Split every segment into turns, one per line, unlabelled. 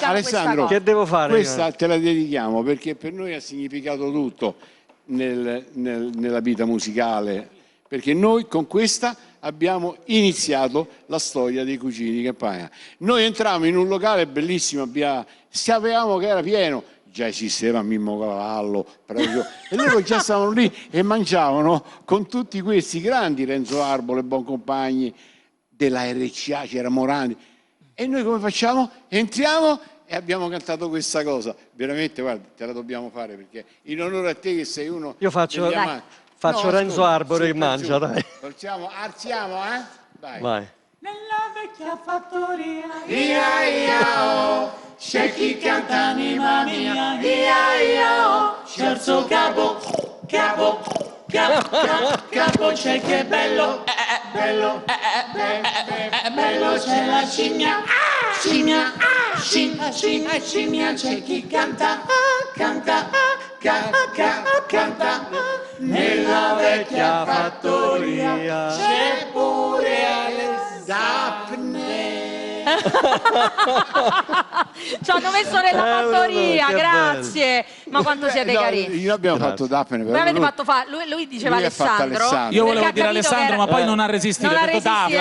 Alessandro,
che devo fare?
Questa te la dedichiamo perché per noi ha significato tutto nella vita musicale, perché noi con questa abbiamo iniziato la storia dei Cugini Campagna. Noi entravamo in un locale bellissimo, sapevamo che era pieno, già esisteva Mimmo Cavallo, proprio, e loro già stavano lì e mangiavano con tutti questi grandi, Renzo Arbole, Boncompagni, della RCA, c'era Morandi. E noi come facciamo? Entriamo e abbiamo cantato questa cosa. Veramente, guarda, te la dobbiamo fare perché in onore a te che sei uno...
Io faccio
no,
Renzo Arbore che mangia, dai.
Alziamo, Dai.
Vai.
Nella vecchia fattoria,
c'è chi canta
anima mia, scherzo capo, c'è che bello, bello c'è la scimmia, scimmia c'è chi canta, nella vecchia fattoria, c'è pure Daphne.
Ci hanno messo nella fattoria, grazie. Ma quanto siete carini.
Noi abbiamo fatto Daphne.
Voi avete fatto lui diceva
Lui ha fatto
Alessandro.
Io volevo dire Alessandro, ma poi non ha resistito.
Non ha resistito,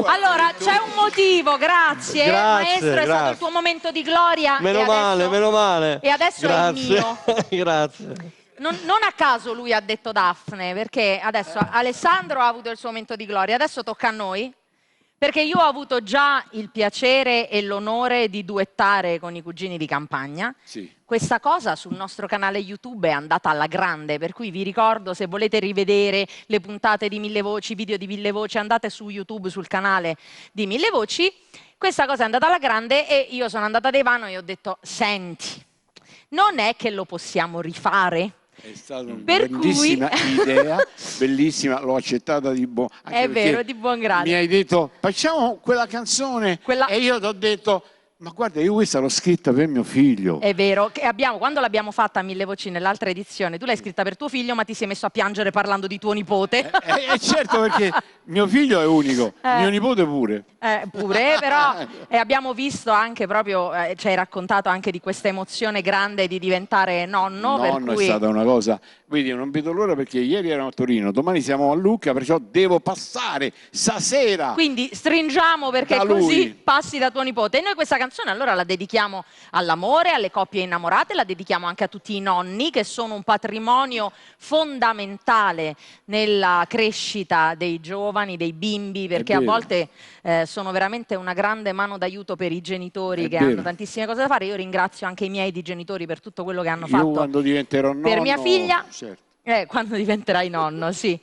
allora c'è un motivo, grazie. Maestro, è stato il tuo momento di gloria.
Meno male.
E adesso è il mio.
Grazie.
Non a caso lui ha detto Daphne, perché adesso Alessandro ha avuto il suo momento di gloria, adesso tocca a noi. Perché io ho avuto già il piacere e l'onore di duettare con i Cugini di Campagna.
Sì.
Questa cosa sul nostro canale YouTube è andata alla grande, per cui vi ricordo, se volete rivedere le puntate di Mille Voci, video di Mille Voci, andate su YouTube, sul canale di Mille Voci. Questa cosa è andata alla grande e io sono andata da Ivano e ho detto, senti, non è che lo possiamo rifare?
È stata una bellissima idea, bellissima, l'ho accettata di buon grado.
È vero, di buon grado.
Mi hai detto, facciamo quella canzone, e io ti ho detto, ma guarda, io questa l'ho scritta per mio figlio.
È vero, che quando l'abbiamo fatta a Mille Voci nell'altra edizione, tu l'hai scritta per tuo figlio, ma ti sei messo a piangere parlando di tuo nipote.
Certo, perché mio figlio è unico, mio nipote pure.
Pure, però abbiamo visto anche proprio, ci hai raccontato anche di questa emozione grande di diventare nonno. Per cui...
è stata una cosa, quindi non vedo l'ora perché ieri ero a Torino, domani siamo a Lucca, perciò devo passare stasera.
Quindi stringiamo perché così passi da tuo nipote. E noi questa canzone allora la dedichiamo all'amore, alle coppie innamorate, la dedichiamo anche a tutti i nonni che sono un patrimonio fondamentale nella crescita dei giovani, dei bimbi, perché a volte sono veramente una grande mano d'aiuto per i genitori che hanno tantissime cose da fare. Io ringrazio anche i miei di genitori per tutto quello che hanno fatto.
Io quando diventerò nonno,
per mia figlia,
certo.
Quando diventerai nonno, sì.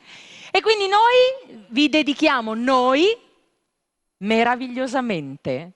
E quindi noi vi dedichiamo meravigliosamente